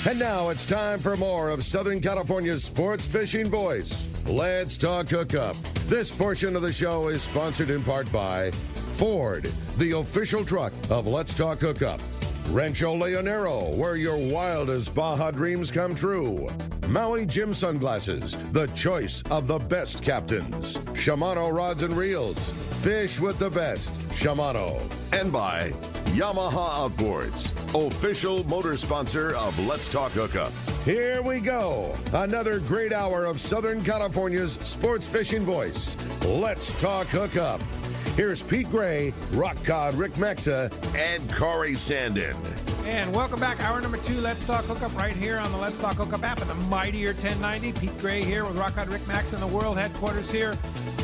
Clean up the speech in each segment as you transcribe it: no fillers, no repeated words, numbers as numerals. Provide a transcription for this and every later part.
And now it's time for more of Southern California's sports fishing voice. Let's talk hookup. This portion of the show is sponsored in part by Ford, the official truck of Let's Talk Hookup. Rancho Leonero, where your wildest Baja dreams come true. Maui Jim Sunglasses, the choice of the best captains. Shimano Rods and Reels, fish with the best. Shimano. And by Yamaha Outboards, official motor sponsor of Let's Talk Hookup. Here we go. Another great hour of Southern California's sports fishing voice. Let's Talk Hookup. Here's Pete Gray, Rock Cod Rick Mexa, and Corey Sandin. And welcome back. Hour number 2, Let's Talk Hookup, right here on the Let's Talk Hookup app and the mightier 1090. Pete Gray here with Rock Cod Rick Max in the world headquarters here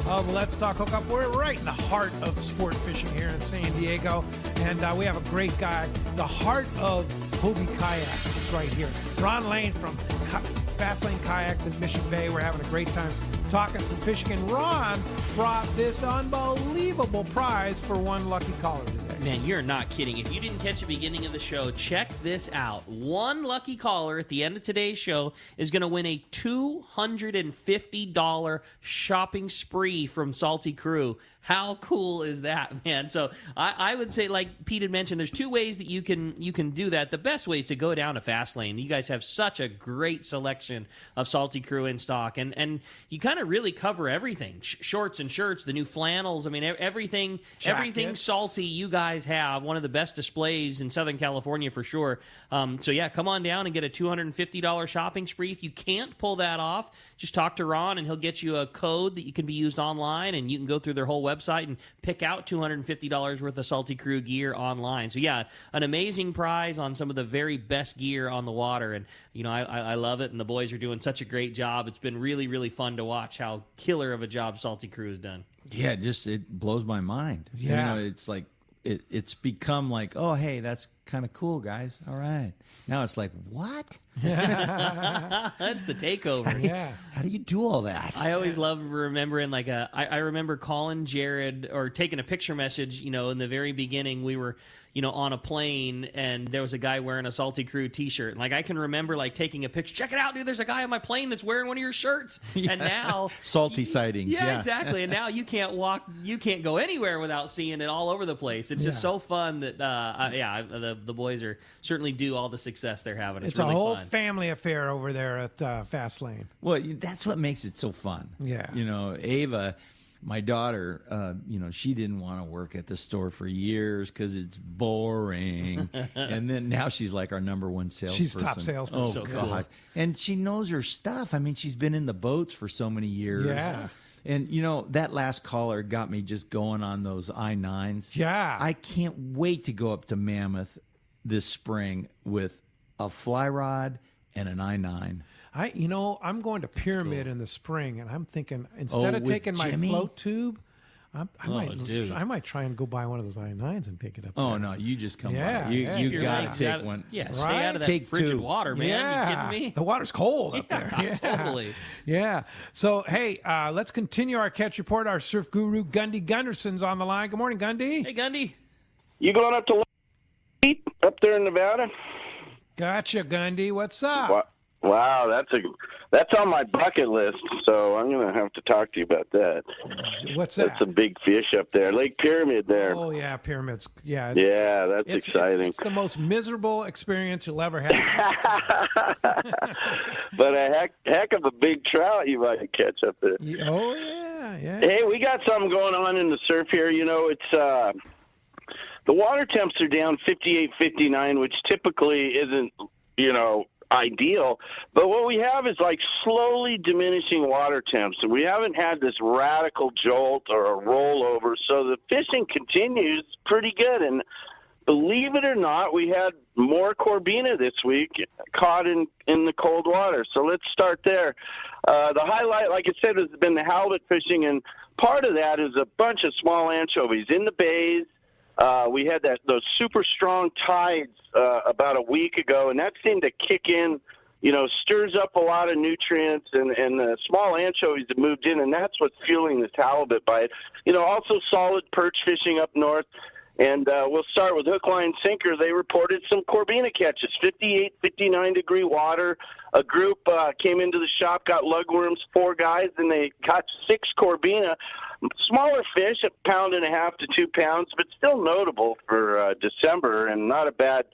of Let's Talk Hookup. We're right in the heart of sport fishing here in San Diego, and we have a great guy. The heart of Hobie Kayaks is right here. Ron Lane from Fast Lane Kayaks in Mission Bay. We're having a great time talking some fishing, and Ron brought this unbelievable prize for one lucky caller today. Man, you're not kidding. If you didn't catch the beginning of the show, check this out. One lucky caller at the end of today's show is going to win a $250 shopping spree from Salty Crew. How cool is that, man? So I would say, like Pete had mentioned, there's 2 ways that you can do that. The best way is to go down to Fastlane. You guys have such a great selection of Salty Crew in stock, and you kind of really cover everything. Shorts and shirts, the new flannels. I mean, everything Salty you guys have. One of the best displays in Southern California for sure. So yeah, come on down and get a $250 shopping spree. If you can't pull that off, just talk to Ron and he'll get you a code that you can be used online, and you can go through their whole website and pick out $250 worth of Salty Crew gear online. So yeah, an amazing prize on some of the very best gear on the water, and you know, I love it, and the boys are doing such a great job. It's been really, really fun to watch how killer of a job Salty Crew has done. Yeah, it blows my mind. Yeah. You know, it's like it's become like, oh, hey, that's kind of cool, guys. All right. Now it's like, what? That's the takeover. Yeah. How do you do all that? I always love remembering, like, I remember calling Jared or taking a picture message, you know, in the very beginning. We were, you know, on a plane, and there was a guy wearing a Salty Crew t-shirt. Like, I can remember, like, taking a picture. Check it out, dude. There's a guy on my plane that's wearing one of your shirts. Yeah. And now... Salty sightings. Yeah, exactly. And now you can't go anywhere without seeing it all over the place. It's just so fun that, the boys are certainly due all the success they're having. It's really a whole fun. family affair over there at Fast Lane. Well, that's what makes it so fun. Yeah. You know, Ava, my daughter, you know, she didn't want to work at the store for years because it's boring. And then now she's like our number one salesperson. She's top salesperson. Oh, so God. cool. And she knows her stuff. I mean, she's been in the boats for so many years. Yeah. And, you know, that last caller got me just going on those I-9s. Yeah. I can't wait to go up to Mammoth this spring with a fly rod and an I-9. I'm going to Pyramid in the spring, and I'm thinking instead of taking my Jimmy? float tube, I dude. might try and go buy one of those I-9s and take it up. Oh, there. no, you just come Yeah, by. yeah. You got Like, to take one. Yeah, stay Right? out of that Take frigid 2. water, man. Yeah. You kidding me? The water's cold up there. Yeah, Totally. Yeah. So, hey, let's continue our catch report. Our surf guru, Gundy Gunderson's on the line. Good morning, Gundy. Hey, Gundy. You going up to up there in Nevada? Gotcha, Gundy. What's up? Wow, that's on my bucket list. So I'm going to have to talk to you about that. What's that? That's a big fish up there, Lake Pyramid there. Oh yeah, pyramids. Yeah. Yeah, that's exciting. It's the most miserable experience you'll ever have. But a heck of a big trout you might catch up there. Oh yeah, yeah. Hey, we got something going on in the surf here. You know, it's the water temps are down 58, 59, which typically isn't, you know, ideal. But what we have is like slowly diminishing water temps, and we haven't had this radical jolt or a rollover. So the fishing continues pretty good. And believe it or not, we had more Corbina this week caught in the cold water. So let's start there. The highlight, like I said, has been the halibut fishing, and part of that is a bunch of small anchovies in the bays. We had those super strong tides about a week ago, and that seemed to kick in, you know, stirs up a lot of nutrients, and the small anchovies have moved in, and that's what's fueling this halibut bite. You know, also solid perch fishing up north. And we'll start with hook, line, sinker. They reported some Corbina catches, 58, 59-degree water. A group came into the shop, got lugworms, 4 guys, and they caught 6 Corbina. Smaller fish, 1.5 pounds to 2 pounds, but still notable for December, and not a bad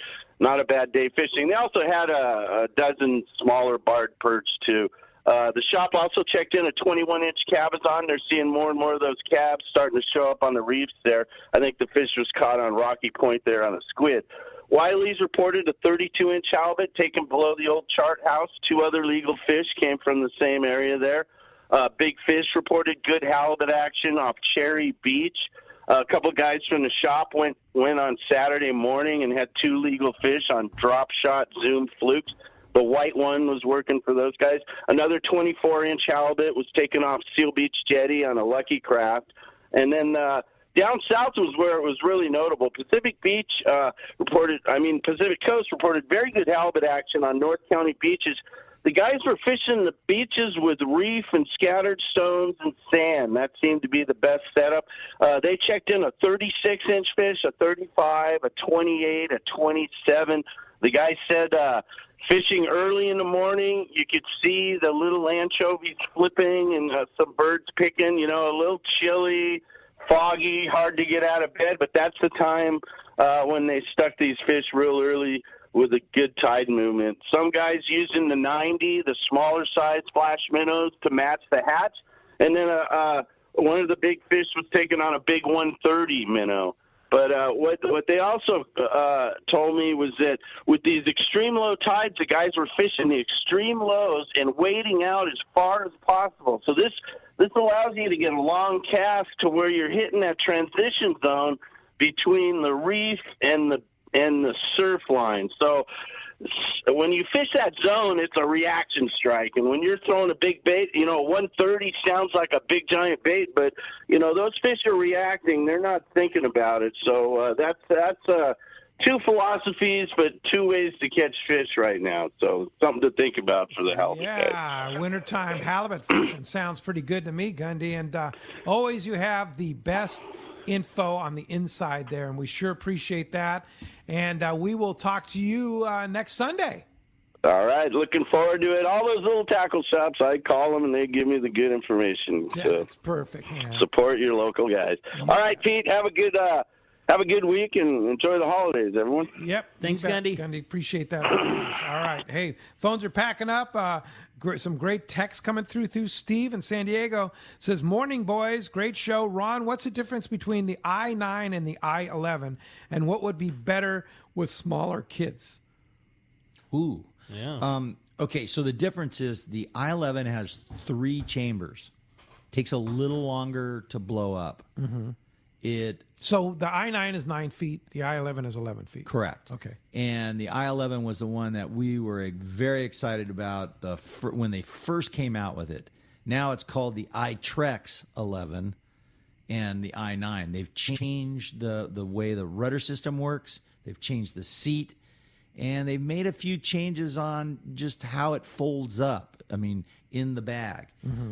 day fishing. They also had a dozen smaller barred perch, too. The shop also checked in a 21-inch cabezon. They're seeing more and more of those cabs starting to show up on the reefs there. I think the fish was caught on Rocky Point there on a squid. Wiley's reported a 32-inch halibut taken below the old chart house. 2 other legal fish came from the same area there. Big Fish reported good halibut action off Cherry Beach. A couple guys from the shop went on Saturday morning and had 2 legal fish on drop shot Zoom flukes. The white one was working for those guys. Another 24-inch halibut was taken off Seal Beach Jetty on a Lucky Craft. And then down south was where it was really notable. Pacific Coast reported very good halibut action on North County beaches. The guys were fishing the beaches with reef and scattered stones and sand. That seemed to be the best setup. They checked in a 36-inch fish, a 35, a 28, a 27. The guy said fishing early in the morning, you could see the little anchovies flipping and some birds picking, a little chilly, foggy, hard to get out of bed. But that's the time when they stuck these fish real early with a good tide movement. Some guys using the 90, the smaller size flash minnows to match the hatch. And then one of the big fish was taken on a big 130 minnow. But what they also told me was that with these extreme low tides, the guys were fishing the extreme lows and wading out as far as possible. So this allows you to get a long cast to where you're hitting that transition zone between the reef and the surf line. So when you fish that zone, it's a reaction strike. And when you're throwing a big bait, 130 sounds like a big giant bait, but those fish are reacting. They're not thinking about it. So that's 2 philosophies, but 2 ways to catch fish right now. So something to think about for the halibut. Yeah, wintertime halibut fishing sounds pretty good to me, Gundy. And always you have the best info on the inside there, and we sure appreciate that. And we will talk to you next Sunday. All right, looking forward to it. All those little tackle shops, I call them, and they give me the good information. Yeah, so it's perfect, man. Support your local guys. All right, Pete, have a good week and enjoy the holidays, everyone. Yep. Thanks, Gundy. Gundy, appreciate that very much. All right. Hey, phones are packing up. Some great texts coming through Steve in San Diego. Says, morning, boys. Great show. Ron, what's the difference between the I-9 and the I-11? And what would be better with smaller kids? Ooh. Yeah. Okay, so the difference is the I-11 has 3 chambers. Takes a little longer to blow up. Mm-hmm. So the I-9 is 9 feet. The I-11 is 11 feet. Correct. Okay. And the I-11 was the one that we were very excited about when they first came out with it. Now it's called the iTrex 11 and the I-9. They've changed the way the rudder system works. They've changed the seat. And they've made a few changes on just how it folds up, in the bag. Mm-hmm.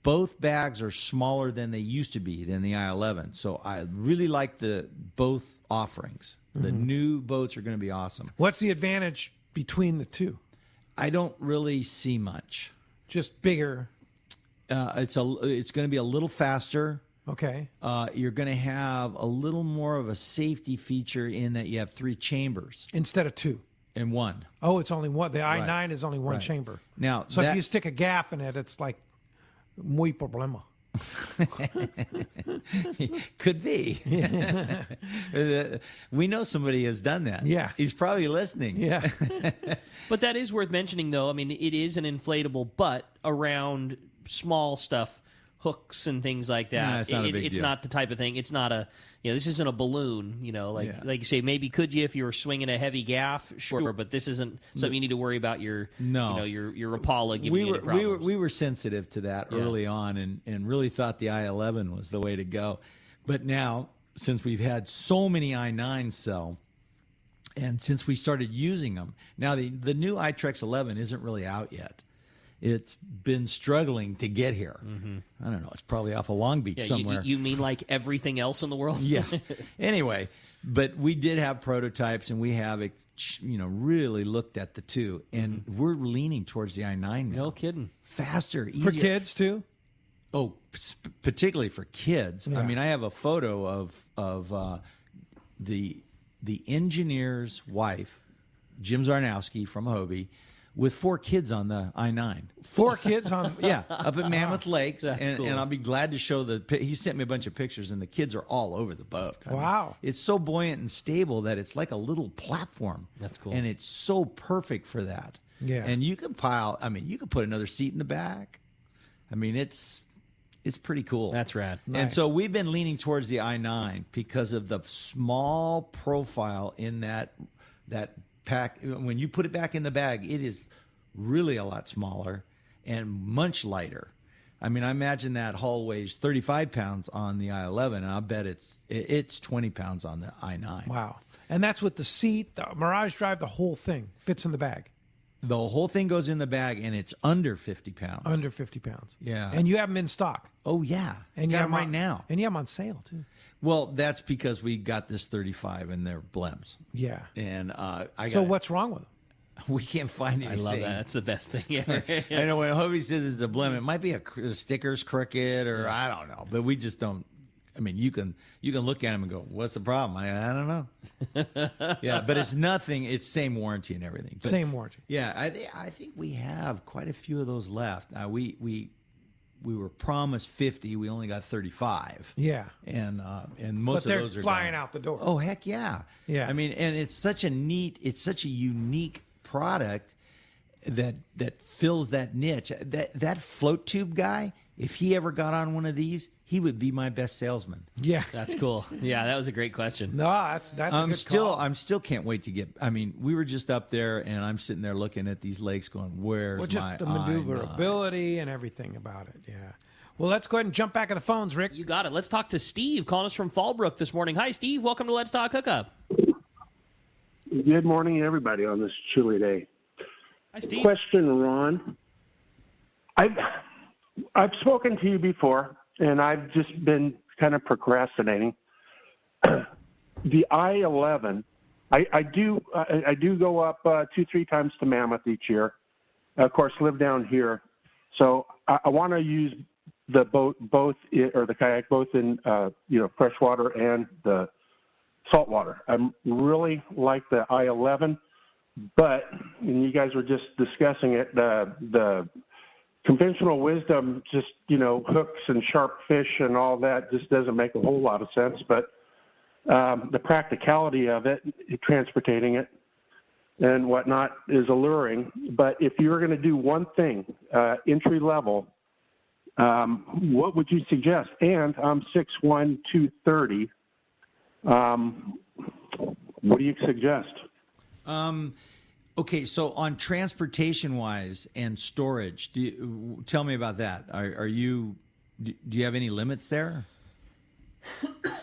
Both bags are smaller than they used to be than the I-11. So I really like both offerings. Mm-hmm. The new boats are going to be awesome. What's the advantage between the two? I don't really see much. Just bigger. It's going to be a little faster. Okay. You're going to have a little more of a safety feature in that you have 3 chambers. Instead of 2. And 1. Oh, it's only one. The I-9 is only one chamber. Now, so if you stick a gaff in it, it's like muy problema. Could be. We know somebody has done that. Yeah. He's probably listening. Yeah. But that is worth mentioning, though. It is an inflatable, but around small stuff, hooks and things like that. It's not a big it's deal. not the type of thing. It's not a, this isn't a balloon, like you say, maybe could you if you were swinging a heavy gaff? Sure, but this isn't something you need to worry about your Rapala giving you any problems. We were sensitive to that early on and really thought the I-11 was the way to go. But now, since we've had so many I-9s sell, and since we started using them, now the new iTrex 11 isn't really out yet. it's been struggling to get here. I don't know. It's probably off of Long Beach somewhere. You mean like everything else in the world? Yeah. Anyway, but we did have prototypes, and we have, really looked at the two, and we're leaning towards the I-9 now. No kidding. Faster, easier. For kids, too? Oh, particularly for kids. Yeah. I mean, I have a photo of the engineer's wife, Jim Zarnowski from Hobie, with 4 kids on the I-9. 4 kids on... Yeah, up at Mammoth Lakes. That's cool. And I'll be glad to show he sent me a bunch of pictures, and the kids are all over the boat. I Wow. mean, it's so buoyant and stable that it's like a little platform. That's cool. And it's so perfect for that. Yeah. And you can you can put another seat in the back. I mean, it's pretty cool. That's rad. And Nice. so we've been leaning towards the I-9 because of the small profile in that pack. When you put it back in the bag, it is really a lot smaller and much lighter. I mean, I imagine that hull weighs 35 pounds on the I-11, and I'll bet it's 20 pounds on the I-9. Wow. And that's with the seat, the Mirage Drive, the whole thing fits in the bag. The whole thing goes in the bag, and it's under 50 pounds. Under 50 pounds. Yeah. And you have them in stock. Oh, yeah. And you got have them right now. And you have them on sale, too. Well, that's because we got this 35, and they're blems. Yeah. And So what's wrong with them? we can't find I anything. love that. That's the best thing ever. I know when Hobie says it's a blem, it might be a sticker's crooked, or I don't know, but we just don't. I mean, you can look at him and go, "What's the problem?" I don't know. Yeah, but it's nothing. It's same warranty and everything. But, Same warranty. yeah, I think we have quite a few of those left. We were promised 50. We only got 35. Yeah. And But most they're of those are flying gone. out the door. Oh, heck yeah. Yeah. I mean, and it's such a unique product that fills that niche. That float tube guy, if he ever got on one of these, he would be my best salesman. Yeah. That's cool. Yeah, that was a great question. No, that's a good call. I'm still can't wait to get. I mean, we were just up there, and I'm sitting there looking at these lakes, going, "Where's Well, just my the I-9?" maneuverability and everything about it. Yeah. Well, let's go ahead and jump back at the phones, Rick. You got it. Let's talk to Steve, calling us from Fallbrook this morning. Hi, Steve. Welcome to Let's Talk Hookup. Good morning, everybody, on this chilly day. Hi, Steve. Question, Ron. I've spoken to you before, and I've just been kind of procrastinating. The I-11, I do go up 2-3 times to Mammoth each year. Of course, live down here, so I want to use the boat or the kayak both in freshwater and the saltwater. I really like the I-11, but and you guys were just discussing it. The conventional wisdom, just hooks and sharp fish and all that, just doesn't make a whole lot of sense. But the practicality of it, transporting it and whatnot, is alluring. But if you were going to do one thing, entry level, what would you suggest? And I'm 6'1", 230. What do you suggest? Okay, so on transportation wise and storage, tell me about that. Do you have any limits there?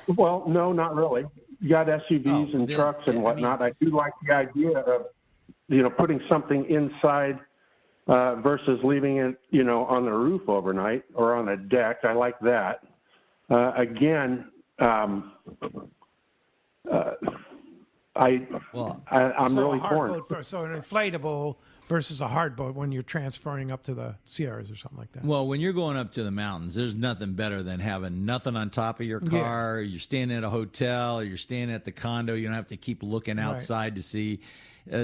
Well, no, not really. You got SUVs and trucks and whatnot. I do like the idea of putting something inside versus leaving it on the roof overnight or on a deck. I like that. I'm really torn. So an inflatable versus a hard boat when you're transferring up to the Sierras or something like that. Well, when you're going up to the mountains, there's nothing better than having nothing on top of your car. Yeah. You're staying at a hotel, or you're staying at the condo. You don't have to keep looking outside to see.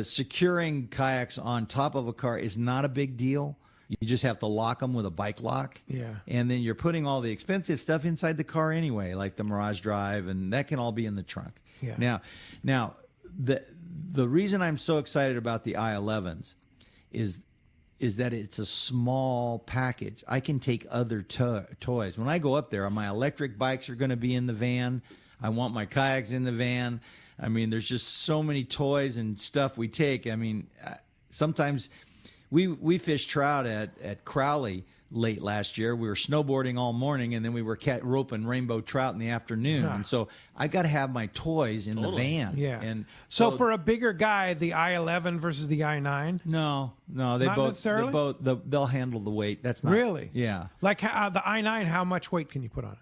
Securing kayaks on top of a car is not a big deal. You just have to lock them with a bike lock. Yeah. And then you're putting all the expensive stuff inside the car anyway, like the Mirage Drive, and that can all be in the trunk. Yeah. Now, the reason I'm so excited about the I-11s is that it's a small package. I can take other toys. When I go up there, my electric bikes are going to be in the van. I want my kayaks in the van. I mean, there's just so many toys and stuff we take. I mean, sometimes we fish trout at Crowley late last year. We were snowboarding all morning, and then we were roping rainbow trout in the afternoon. Yeah. And so I got to have my toys in the van. Yeah. And so for a bigger guy, the I-11 versus the I-9? No, they Not both necessarily? they'll handle the weight. That's not Really? Yeah. Like the I-9, how much weight can you put on it?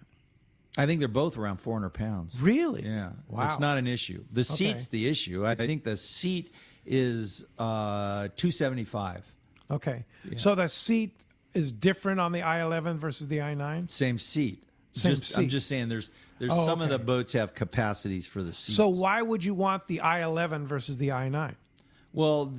I think they're both around 400 pounds. Really? Yeah. Wow. It's not an issue. The seat's the issue. I think the seat is 275. Okay. Yeah. So the seat is different on the I-11 versus the I-9? Same seat. Same seat. I'm just saying there's some of the boats have capacities for the seats. So why would you want the I-11 versus the I-9? Well,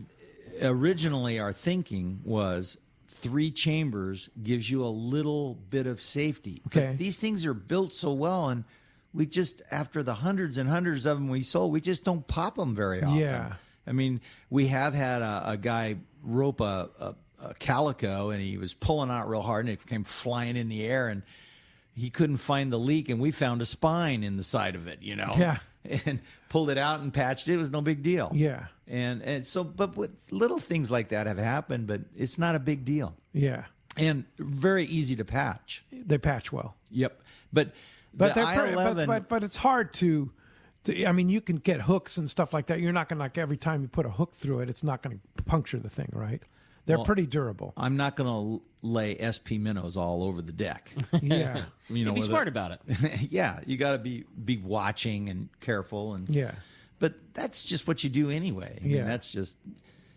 originally our thinking was 3 chambers gives you a little bit of safety. Okay. But these things are built so well, and we just, after the hundreds and hundreds of them we sold, we just don't pop them very often. Yeah. I mean, we have had a guy rope a calico, and he was pulling out real hard, and it came flying in the air, and he couldn't find the leak, and we found a spine in the side of it, Yeah. and pulled it out and patched it. It was no big deal. Yeah. And so, but with little things like that have happened, but it's not a big deal. Yeah. And very easy to patch. They patch well. Yep. But But the they're I-11, but it's hard to I mean, you can get hooks and stuff like that. You're not going to, like, every time you put a hook through it, it's not going to puncture the thing, right? They're pretty durable. I'm not going to lay SP minnows all over the deck. Yeah. Be smart about it. Yeah, you got to be watching and careful, and Yeah. But that's just what you do anyway. I mean, Yeah. that's just.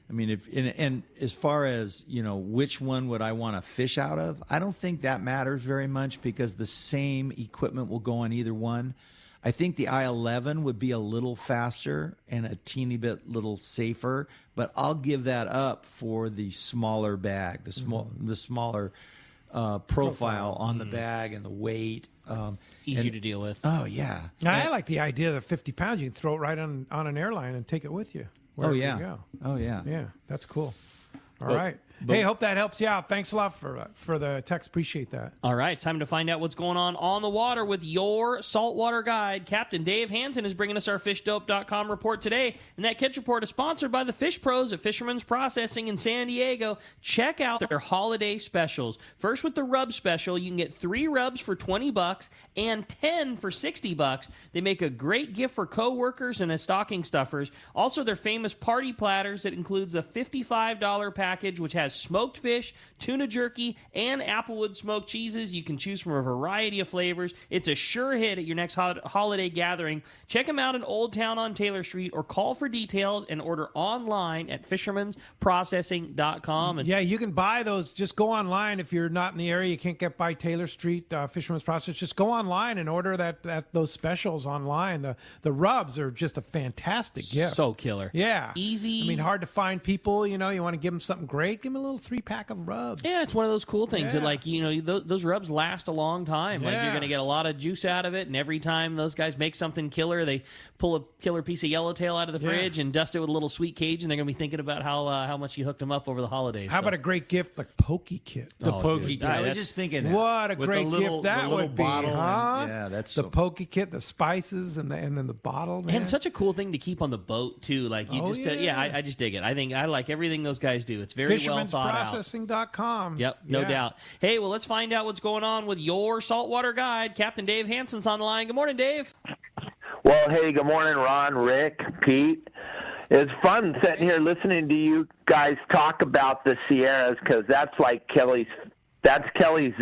I mean, and as far as which one would I want to fish out of? I don't think that matters very much because the same equipment will go on either one. I think the I-11 would be a little faster and a teeny bit little safer, but I'll give that up for the smaller bag, the smaller profile on the bag and the weight. Easier to deal with. Oh yeah. I like the idea that 50 pounds, you can throw it right on an airline and take it with you. Oh wherever yeah. you go. Oh yeah. Yeah, that's cool. All right. Hey, hope that helps you out. Thanks a lot for the text. Appreciate that. All right, it's time to find out what's going on the water with your saltwater guide. Captain Dave Hansen is bringing us our fishdope.com report today, and that catch report is sponsored by the Fish Pros at Fisherman's Processing in San Diego. Check out their holiday specials. First, with the rub special, you can get 3 rubs for $20 and 10 for $60. They make a great gift for coworkers and as stocking stuffers. Also, their famous party platters that includes a $55 package, which has smoked fish, tuna jerky, and applewood smoked cheeses. You can choose from a variety of flavors. It's a sure hit at your next holiday gathering. Check them out in Old Town on Taylor Street or call for details and order online at fishermansprocessing.com. Yeah, you can buy those. Just go online if you're not in the area. You can't get by Taylor Street, Fisherman's Process. Just go online and order those specials online. The rubs are just a fantastic gift. So killer. Yeah. Easy. I mean, hard to find people. You want to give them something great. Give them a little 3-pack of rubs. Yeah, it's one of those cool things Yeah. that, like, those rubs last a long time. Like, Yeah. you're going to get a lot of juice out of it, and every time those guys make something killer, they pull a killer piece of yellowtail out of the fridge and dust it with a little sweet Cajun. They're going to be thinking about how much you hooked them up over the holidays. How about a great gift like Pokey Kit? The Pokey dude. Kit. I was That's- just thinking that. What a With great the little, gift that the little would be, bottle huh? and- yeah, that's The so, Pokey Kit, the spices, and then the bottle, man. And it's such a cool thing to keep on the boat, too. Like, you I just dig it. I like everything those guys do. It's very well thought out. Fishermansprocessing.com. Yep, no doubt. Hey, well, let's find out what's going on with your saltwater guide. Captain Dave Hansen's on the line. Good morning, Dave. Well, hey, good morning, Ron, Rick, Pete. It's fun sitting here listening to you guys talk about the Sierras because that's like Kelly's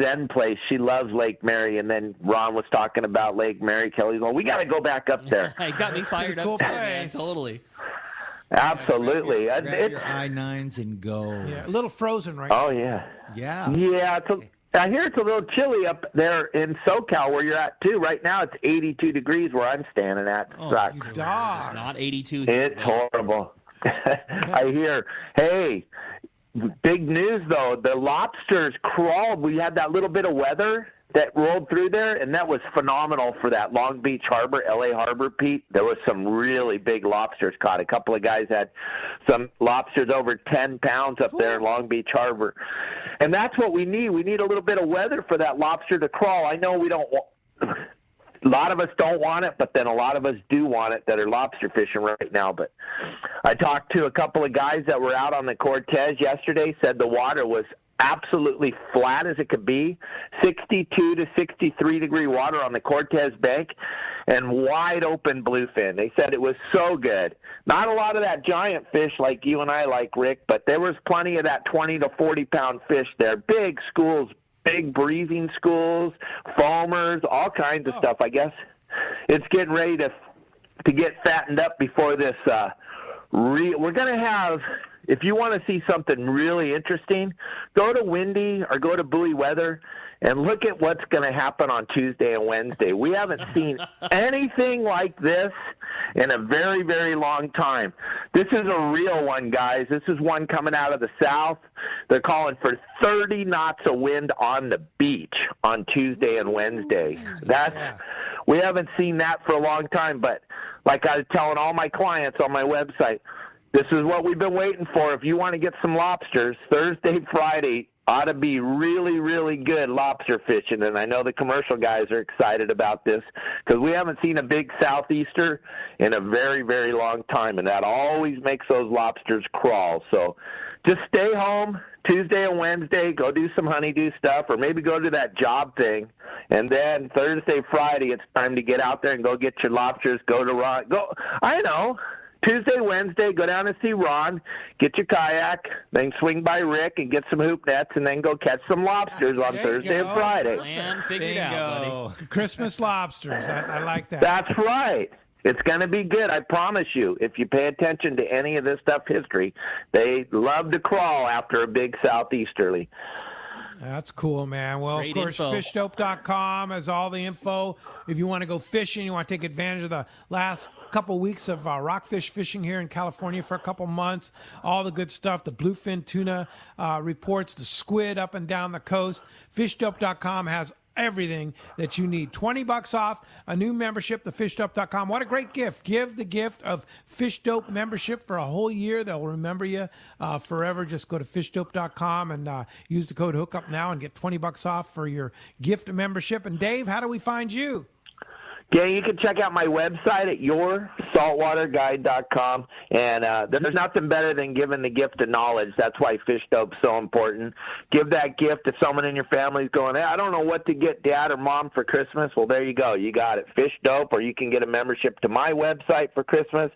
Zen place. She loves Lake Mary, and then Ron was talking about Lake Mary. Kelly's well, we got to go back up there. Hey, got me fired Cool up, too, man. place. Totally. Absolutely. grab It's- your I-9s and go. Yeah, a little frozen right oh, yeah. Yeah. Yeah, I hear it's a little chilly up there in SoCal where you're at, too. Right now it's 82 degrees where I'm standing at. Oh, Sucks. now. It's Dog. not 82 here. It's horrible. I hear. Hey, big news, though. The lobsters crawled. We had that little bit of weather that rolled through there, and that was phenomenal for that Long Beach Harbor, L.A. Harbor, Pete. There was some really big lobsters caught. A couple of guys had some lobsters over 10 pounds up there in Long Beach Harbor. And that's what we need. We need a little bit of weather for that lobster to crawl. I know we don't want a lot of us don't want it, but then a lot of us do want it that are lobster fishing right now. But I talked to a couple of guys that were out on the Cortez yesterday, said the water was absolutely flat as it could be, 62 to 63 degree water on the Cortez Bank, and wide open bluefin. They said it was so good. Not a lot of that giant fish like you and I like, Rick, but there was plenty of that 20 to 40-pound fish there. Big schools, big breathing schools, foamers, all kinds of stuff. I guess it's getting ready to get fattened up before this. We're going to have, if you want to see something really interesting, go to Windy or go to Buoy Weather and look at what's going to happen on Tuesday and Wednesday. We haven't seen anything like this in a very, very long time. This is a real one, guys. This is one coming out of the south. They're calling for 30 knots of wind on the beach on Tuesday and Wednesday. We haven't seen that for a long time, but like I was telling all my clients on my website, this is what we've been waiting for. If you want to get some lobsters, Thursday, Friday ought to be really, really good lobster fishing. And I know the commercial guys are excited about this because we haven't seen a big southeaster in a very, very long time, and that always makes those lobsters crawl. So just stay home Tuesday and Wednesday, go do some honeydew stuff, or maybe go to that job thing. And then Thursday, Friday, it's time to get out there and go get your lobsters, go to Ron. Tuesday, Wednesday, go down and see Ron, get your kayak, then swing by Rick and get some hoop nets, and then go catch some lobsters on Thursday and Friday. Plan figured out, buddy. Christmas lobsters. I like that. That's right. It's going to be good, I promise you. If you pay attention to any of this stuff history, they love to crawl after a big southeasterly. That's cool, man. Well, Great of course, info. fishdope.com has all the info. If you want to go fishing, you want to take advantage of the last couple weeks of rockfish fishing here in California for a couple months, all the good stuff, the bluefin tuna reports, the squid up and down the coast. Fishdope.com has everything that you need. $20 off a new membership, the fishdope.com. What a great gift. Give the gift of Fishdope membership for a whole year. They'll remember you forever. Just go to fishdope.com and use the code Hookup now and get $20 off for your gift membership. And Dave, how do we find you? Yeah, you can check out my website at yoursaltwaterguide.com, and there's nothing better than giving the gift of knowledge. That's why Fish Dope's so important. Give that gift to someone in your family who's going, hey, I don't know what to get Dad or Mom for Christmas. Well, there you go. You got it. Fish Dope, or you can get a membership to my website for Christmas.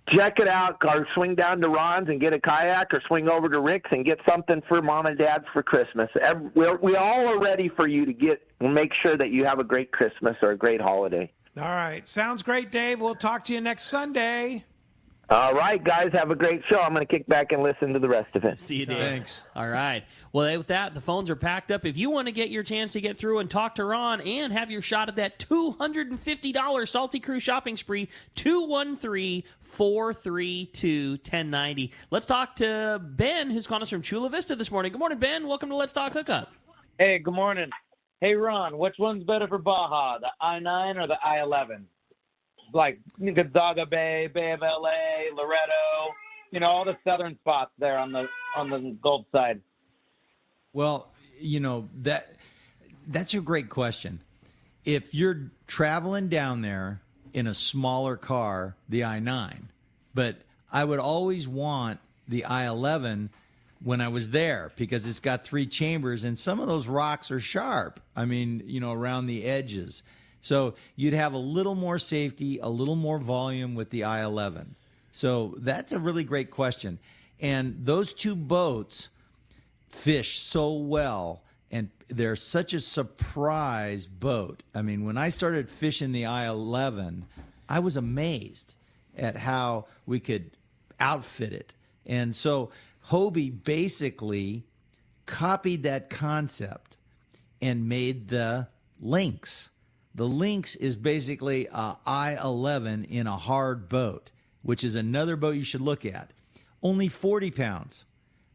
Check it out, or swing down to Ron's and get a kayak, or swing over to Rick's and get something for Mom and Dad for Christmas. We all are ready for you to make sure that you have a great Christmas or a great holiday. All right. Sounds great, Dave. We'll talk to you next Sunday. All right, guys, have a great show. I'm going to kick back and listen to the rest of it. See you, Dave. Thanks. All right. Well, with that, the phones are packed up. If you want to get your chance to get through and talk to Ron and have your shot at that $250 Salty Crew shopping spree, 213-432-1090. Let's talk to Ben, who's calling us from Chula Vista this morning. Good morning, Ben. Welcome to Let's Talk Hookup. Hey, good morning. Hey, Ron, which one's better for Baja, the I-9 or the I-11? Like Gonzaga Bay, Bay of L.A., Loretto, all the southern spots there on the Gulf side. Well, that's a great question. If you're traveling down there in a smaller car, the I-9, but I would always want the I-11 when I was there because it's got 3 chambers and some of those rocks are sharp. I mean, around the edges. So you'd have a little more safety, a little more volume with the I-11. So that's a really great question. And those 2 boats fish so well, and they're such a surprise boat. I mean, when I started fishing the I-11, I was amazed at how we could outfit it. And so Hobie basically copied that concept and made the Lynx. The Lynx is basically a I-11 in a hard boat, which is another boat you should look at. Only 40 pounds.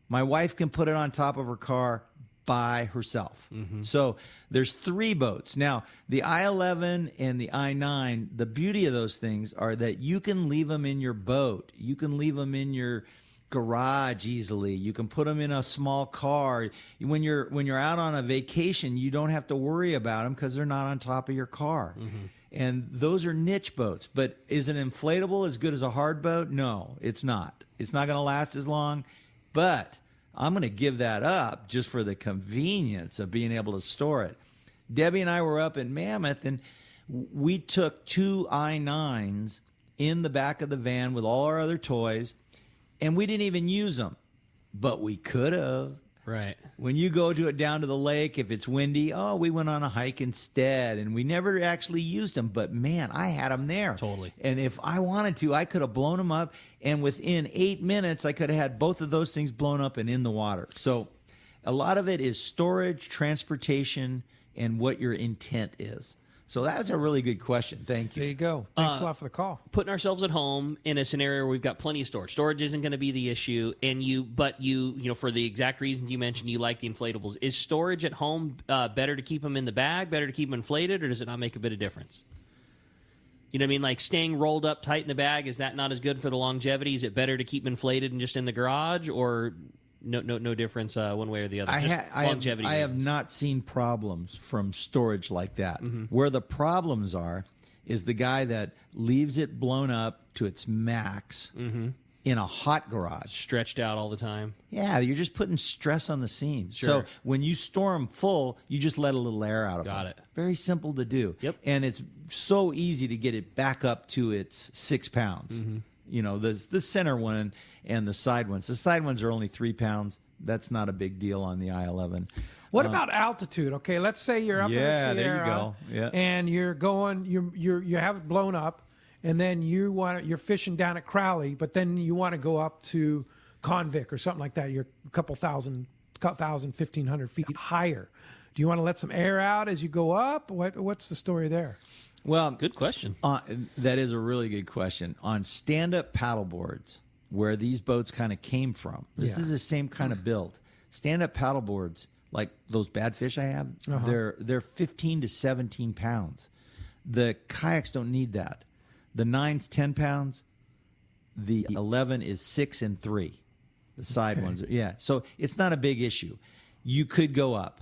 My wife can put it on top of her car by herself. Mm-hmm. So there's 3 boats. Now, the I-11 and the I-9, the beauty of those things are that you can leave them in your boat. You can leave them in your garage easily. You can put them in a small car. When you're out on a vacation, you don't have to worry about them because they're not on top of your car. Mm-hmm. And those are niche boats. But is an inflatable as good as a hard boat? No, it's not. It's not going to last as long. But I'm going to give that up just for the convenience of being able to store it. Debbie and I were up in Mammoth, and we took 2 i9s in the back of the van with all our other toys, and we didn't even use them, but we could have. Right. When you go down to the lake, if it's windy, we went on a hike instead, and we never actually used them. But, man, I had them there. Totally. And if I wanted to, I could have blown them up, and within 8 minutes, I could have had both of those things blown up and in the water. So a lot of it is storage, transportation, and what your intent is. So that's a really good question. Thank you. There you go. Thanks a lot for the call. Putting ourselves at home in a scenario where we've got plenty of storage. Storage isn't going to be the issue, but for the exact reasons you mentioned, you like the inflatables. Is storage at home better to keep them in the bag, better to keep them inflated, or does it not make a bit of difference? You know what I mean? Like staying rolled up tight in the bag, is that not as good for the longevity? Is it better to keep them inflated and just in the garage, or no difference one way or the other? I have not seen problems from storage like that. Where the problems are is the guy that leaves it blown up to its max in a hot garage. Stretched out all the time. Yeah, you're just putting stress on the seams. Sure. So when you store them full, you just let a little air out of them. Got it. Very simple to do. Yep. And it's so easy to get it back up to its 6 pounds. You know, the center one and the side ones. The side ones are only 3 pounds. That's not a big deal on the I-11. What about altitude? Okay, let's say you're up in the Sierra, there you go. Yeah. And you're going, you have it blown up, and then you're fishing down at Crowley, but then you want to go up to Convict or something like that. You're a couple thousand, 1,500 feet higher. Do you want to let some air out as you go up? What's the story there? Well, good question. That is a really good question. On stand-up paddleboards, where these boats kind of came from, this is the same kind of build. Stand-up paddleboards, like those bad fish I have, they're 15 to 17 pounds. The kayaks don't need that. The 9's 10 pounds. The 11 is 6 and 3. The side ones, So it's not a big issue. You could go up,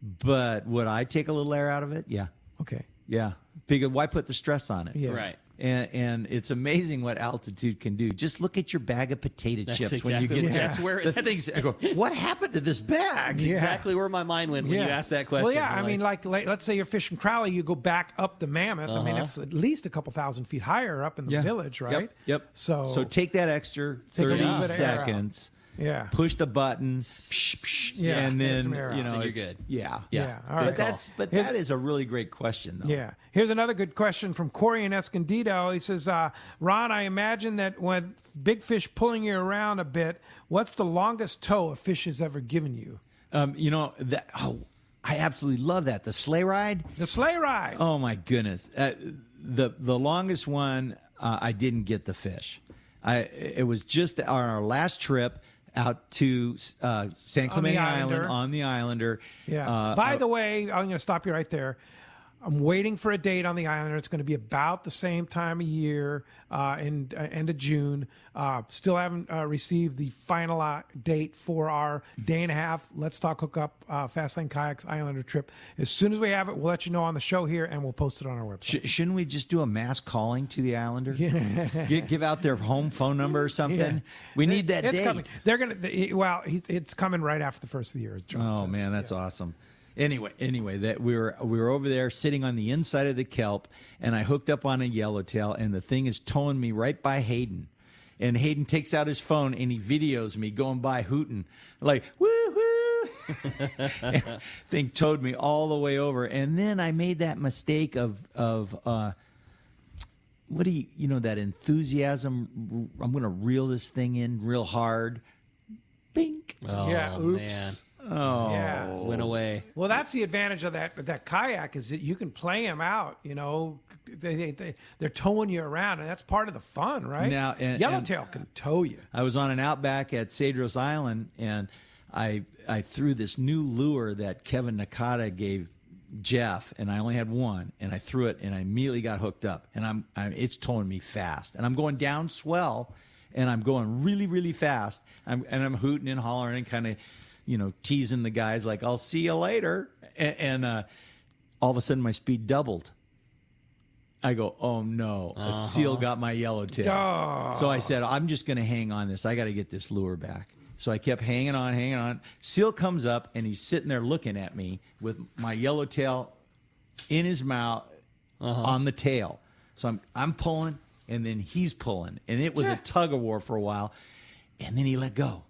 but would I take a little air out of it? Yeah. Okay. Yeah, because why put the stress on it? Yeah. Right. And it's amazing what altitude can do. Just look at your bag of potato chips when you get there. That's where the things. I go, what happened to this bag? That's exactly where my mind went when you asked that question. Well, I mean, like let's say you're fishing Crowley, you go back up the Mammoth. I mean, it's at least a couple thousand feet higher up in the village, right? Yep. So take that extra 30 seconds. Yeah. Push the buttons. And then you're good. Yeah. All But right. that is a really great question, though. Yeah. Here's another good question from Corey in Escondido. He says, Ron, I imagine that when big fish pulling you around a bit, what's the longest tow a fish has ever given you? I absolutely love that. The sleigh ride. The sleigh ride. Oh my goodness. The longest one, I didn't get the fish. It was just on our last trip out to San Clemente Island on the Islander. Yeah. By the way, I'm going to stop you right there. I'm waiting for a date on the Islander. It's going to be about the same time of year, in end of June. Still haven't received the final date for our day and a half Let's Talk Hookup Fastlane Kayaks Islander trip. As soon as we have it, we'll let you know on the show here, and we'll post it on our website. Shouldn't we just do a mass calling to the Islander? Give out their home phone number or something. Yeah. We need that date. Coming. They're going to. It's coming right after the first of the year. As John says. Man, that's awesome. Anyway, that we were over there sitting on the inside of the kelp, and I hooked up on a yellowtail, and the thing is towing me right by Hayden. And Hayden takes out his phone and he videos me going by hooting like woo woo. Thing towed me all the way over, and then I made that mistake of what do you that enthusiasm? I'm going to reel this thing in real hard. Bink. Oh, yeah. Oops. Man. Oh, yeah. Went away. Well, that's the advantage of that kayak is that you can play them out. They're towing you around, and that's part of the fun, right? Now, Yellowtail can tow you. I was on an outback at Cedros Island, and I threw this new lure that Kevin Nakata gave Jeff, and I only had one, and I threw it, and I immediately got hooked up, and it's towing me fast, and I'm going down swell, and I'm going really, really fast, and I'm hooting and hollering and kind of, teasing the guys like, I'll see you later. And all of a sudden my speed doubled. I go, oh no, a seal got my yellowtail. Oh. So I said, I'm just going to hang on this. I got to get this lure back. So I kept hanging on. Seal comes up, and he's sitting there looking at me with my yellowtail in his mouth on the tail. So I'm pulling, and then he's pulling. And it was a tug-of-war for a while. And then he let go.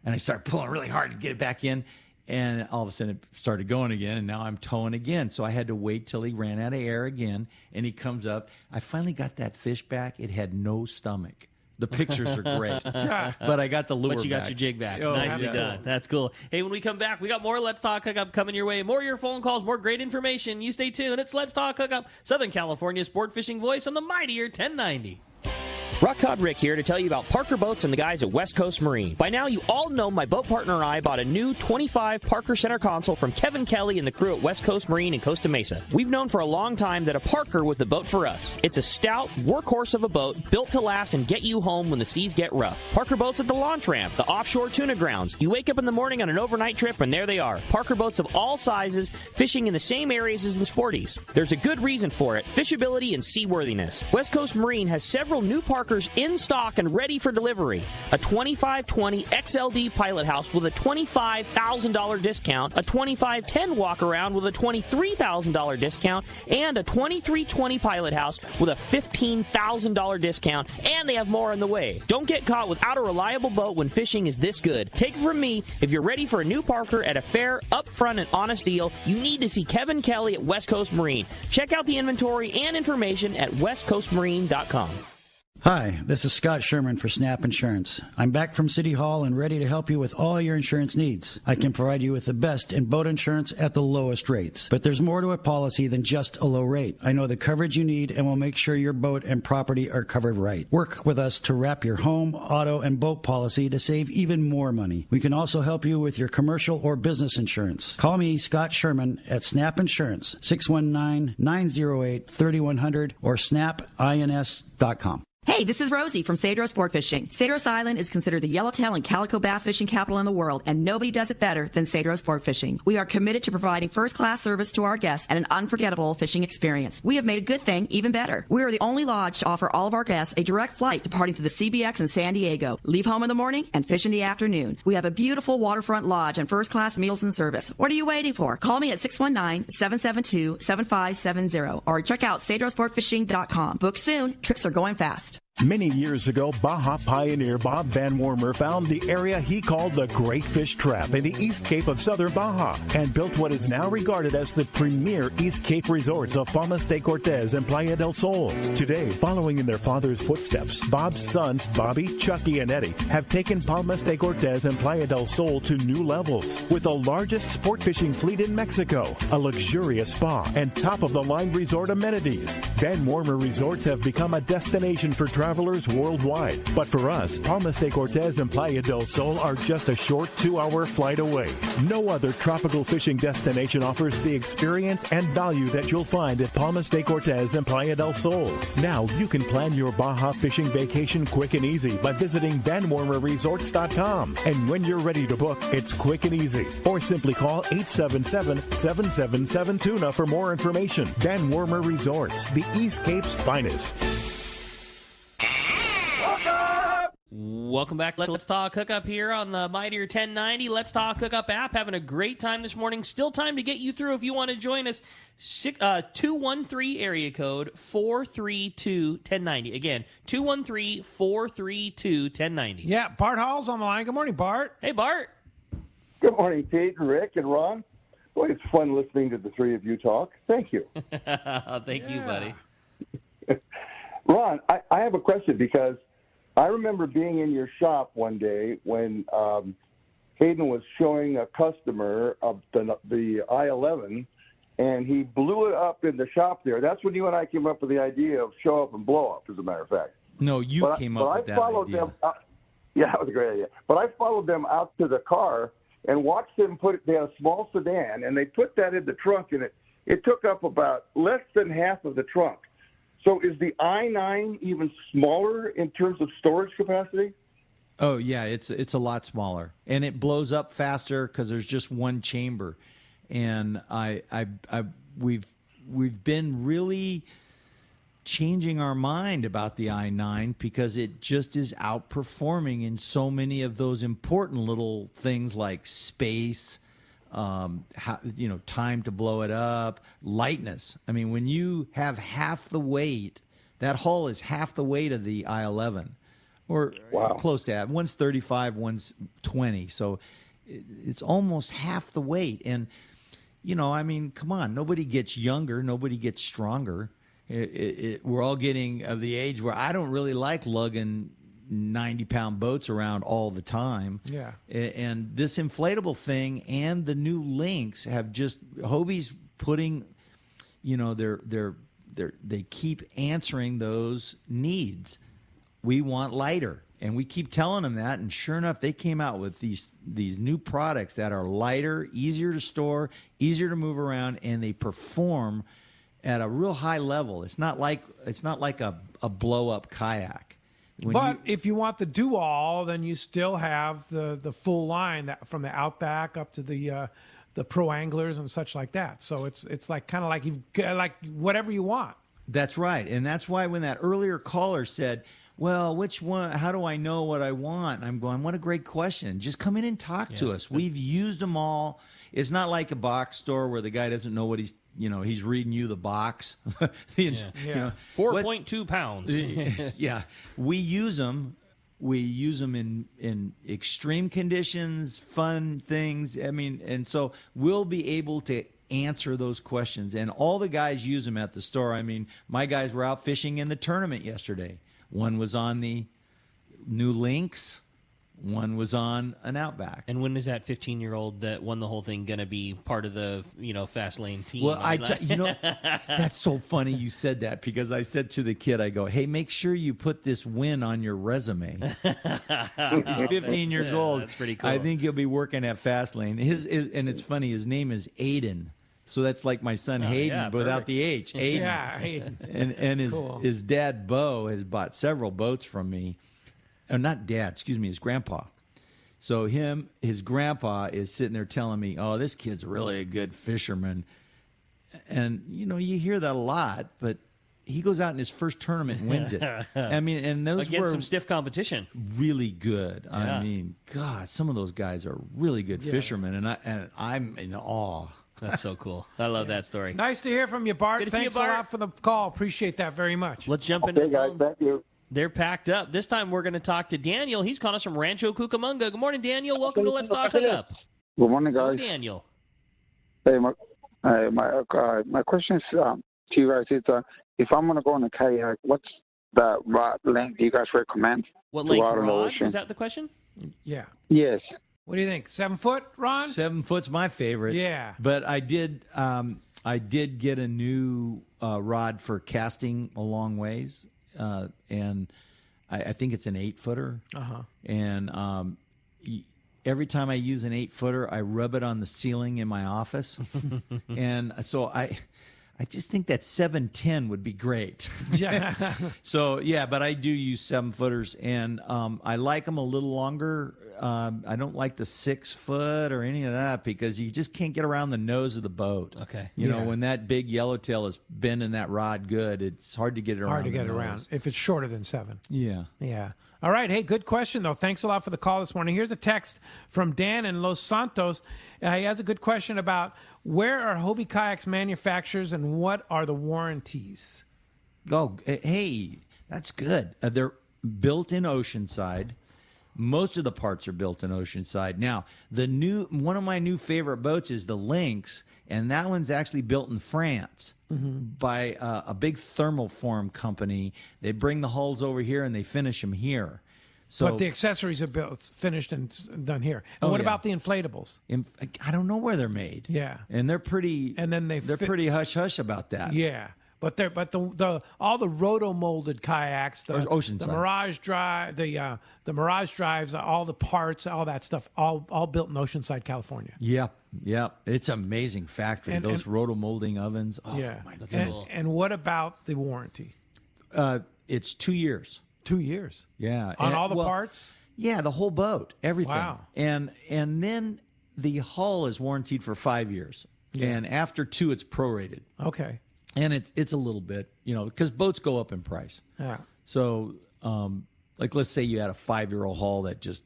And I started pulling really hard to get it back in. And all of a sudden it started going again, and now I'm towing again. So I had to wait till he ran out of air again, and he comes up. I finally got that fish back. It had no stomach. The pictures are great. But I got the lure back. But you got your jig back. Oh, Nicely done. That's cool. Hey, when we come back, we got more Let's Talk Hookup coming your way. More of your phone calls, more great information. You stay tuned. It's Let's Talk Hookup, Southern California sport fishing voice on the mightier 1090. Rock Cod Rick here to tell you about Parker Boats and the guys at West Coast Marine. By now, you all know my boat partner and I bought a new 25 Parker center console from Kevin Kelly and the crew at West Coast Marine in Costa Mesa. We've known for a long time that a Parker was the boat for us. It's a stout workhorse of a boat built to last and get you home when the seas get rough. Parker Boats at the launch ramp, the offshore tuna grounds. You wake up in the morning on an overnight trip and there they are. Parker Boats of all sizes, fishing in the same areas as the Sporties. There's a good reason for it: fishability and seaworthiness. West Coast Marine has several new Parkers in stock and ready for delivery. A 2520 XLD Pilot House with a $25,000 discount, a 2510 Walk-Around with a $23,000 discount, and a 2320 Pilot House with a $15,000 discount, and they have more on the way. Don't get caught without a reliable boat when fishing is this good. Take it from me, if you're ready for a new Parker at a fair, upfront, and honest deal, you need to see Kevin Kelly at West Coast Marine. Check out the inventory and information at westcoastmarine.com. Hi, this is Scott Sherman for Snap Insurance. I'm back from City Hall and ready to help you with all your insurance needs. I can provide you with the best in boat insurance at the lowest rates. But there's more to a policy than just a low rate. I know the coverage you need and will make sure your boat and property are covered right. Work with us to wrap your home, auto, and boat policy to save even more money. We can also help you with your commercial or business insurance. Call me, Scott Sherman, at Snap Insurance, 619-908-3100 or snapins.com. Hey, this is Rosie from Cedro Sport Fishing. Cedros Island is considered the yellowtail and calico bass fishing capital in the world, and nobody does it better than Cedro Sport Fishing. We are committed to providing first-class service to our guests and an unforgettable fishing experience. We have made a good thing even better. We are the only lodge to offer all of our guests a direct flight departing to the CBX in San Diego. Leave home in the morning and fish in the afternoon. We have a beautiful waterfront lodge and first-class meals and service. What are you waiting for? Call me at 619-772-7570 or check out cedrosportfishing.com. Book soon. Trips are going fast. Many years ago, Baja pioneer Bob Van Wormer found the area he called the Great Fish Trap in the East Cape of southern Baja and built what is now regarded as the premier East Cape resorts of Palmas de Cortez and Playa del Sol. Today, following in their father's footsteps, Bob's sons, Bobby, Chucky, and Eddie, have taken Palmas de Cortez and Playa del Sol to new levels with the largest sport fishing fleet in Mexico, a luxurious spa, and top-of-the-line resort amenities. Van Wormer Resorts have become a destination for travelers worldwide. But for us, Palmas de Cortez and Playa del Sol are just a short 2-hour flight away. No other tropical fishing destination offers the experience and value that you'll find at Palmas de Cortez and Playa del Sol. Now you can plan your Baja fishing vacation quick and easy by visiting VanWormerResorts.com. And when you're ready to book, it's quick and easy. Or simply call 877-777-TUNA for more information. Van Wormer Resorts, the East Cape's finest. Welcome back to Let's Talk Hookup here on the mightier 1090 Let's Talk Hookup app. Having a great time this morning. Still time to get you through if you want to join us. 213 area code 432-1090. Again, 213-432-1090. Yeah, Bart Hall's on the line. Good morning, Bart. Hey, Bart. Good morning, Kate and Rick and Ron. Boy, it's fun listening to the three of you talk. Thank you. Thank you, buddy. Ron, I have a question because I remember being in your shop one day when Hayden was showing a customer of the I-11, and he blew it up in the shop there. That's when you and I came up with the idea of show up and blow up, as a matter of fact. No, you came up with that idea. Yeah, that was a great idea. But I followed them out to the car and watched them they had a small sedan, and they put that in the trunk, and it took up about less than half of the trunk. So is the I-9 even smaller in terms of storage capacity? Oh, yeah, it's a lot smaller. And it blows up faster because there's just one chamber. And we've been really changing our mind about the I-9 because it just is outperforming in so many of those important little things like space, time to blow it up, lightness. I mean, when you have half the weight, that hull is half the weight of the I-11, or close to that. One's 35, one's 20, so it's almost half the weight. And come on, nobody gets younger, nobody gets stronger. We're all getting of the age where I don't really like lugging 90-pound boats around all the time. Yeah. And this inflatable thing and the new links have just Hobie's putting, they keep answering those needs. We want lighter, and we keep telling them that. And sure enough, they came out with these new products that are lighter, easier to store, easier to move around, and they perform at a real high level. It's not like a blow up kayak. If you want the do-all, then you still have the full line that from the Outback up to the pro anglers and such like that. So it's like kind of like you've got like whatever you want. That's right, and that's why when that earlier caller said, "Well, which one? How do I know what I want?" I'm going, "What a great question! Just come in and talk to us. We've used them all. It's not like a box store where the guy doesn't know what he's." He's reading you the box. 4.2 pounds. Yeah. We use them. We use them in extreme conditions, fun things. I mean, and so we'll be able to answer those questions. And all the guys use them at the store. I mean, my guys were out fishing in the tournament yesterday. One was on the new links. One was on an Outback. And when is that 15-year-old that won the whole thing going to be part of the fast lane team? Well, that's so funny you said that, because I said to the kid, I go, "Hey, make sure you put this win on your resume." He's 15 years old. That's pretty cool. I think he'll be working at fast lane. And it's funny, his name is Aiden. So that's like my son Hayden, without the H. Aiden. Yeah, Hayden. And his dad, Bo, has bought several boats from me. Not dad, excuse me, his grandpa. So his grandpa is sitting there telling me, "Oh, this kid's really a good fisherman." And, you hear that a lot, but he goes out in his first tournament and wins it. I mean, and those against were some stiff competition. Really good. Yeah. I mean, God, some of those guys are really good fishermen, and I'm in awe. That's so cool. I love that story. Nice to hear from you, Bart. Good to see Thanks you, Bart. a lot for the call. Appreciate that very much. Let's jump into the guys, phones. thank you. They're packed up. This time we're going to talk to Daniel. He's calling us from Rancho Cucamonga. Good morning, Daniel. Welcome to Let's Talk Hookup. Good morning, Hello, guys. Daniel. Hey, my question is to you guys is if I'm going to go on a kayak, what's the rod length you guys recommend? What to length go out in the rod? ocean? Is that the question? Yeah. Yes. What do you think? 7 foot, Ron? 7 foot's my favorite. Yeah. But I did get a new rod for casting a long ways, and I think it's an 8-footer. Uh-huh. And every time I use an 8-footer, I rub it on the ceiling in my office. And so I just think that 710 would be great. Yeah. So, yeah, but I do use 7-footers, and I like them a little longer. I don't like the 6 foot or any of that because you just can't get around the nose of the boat. Okay. You know, when that big yellowtail is bending that rod good, it's hard to get it around. Hard to the get nose. around if it's shorter than 7. Yeah. Yeah. All right. Hey, good question, though. Thanks a lot for the call this morning. Here's a text from Dan in Los Santos. He has a good question about where are Hobie kayaks manufactured and what are the warranties? Oh, hey, that's good. They're built in Oceanside. Most of the parts are built in Oceanside. Now, one of my new favorite boats is the Lynx, and that one's actually built in France by a big thermoform company. They bring the hulls over here and they finish them here. So, But the accessories are built, finished, and done here. And what about the inflatables? I don't know where they're made. Yeah, and they're pretty. And then they're pretty hush hush about that. Yeah. But all the roto molded kayaks, the Mirage Drive, the Mirage Drives, all the parts, all that stuff, all built in Oceanside, California. Yeah, it's an amazing factory. Those roto molding ovens. Oh, yeah, my goodness. And what about the warranty? It's 2 years. 2 years. Yeah, on all the parts. Yeah, the whole boat, everything. Wow. And then the hull is warranted for 5 years, and after 2, it's prorated. Okay. And it's a little bit, because boats go up in price. Yeah. So, like, let's say you had a 5-year-old hull that just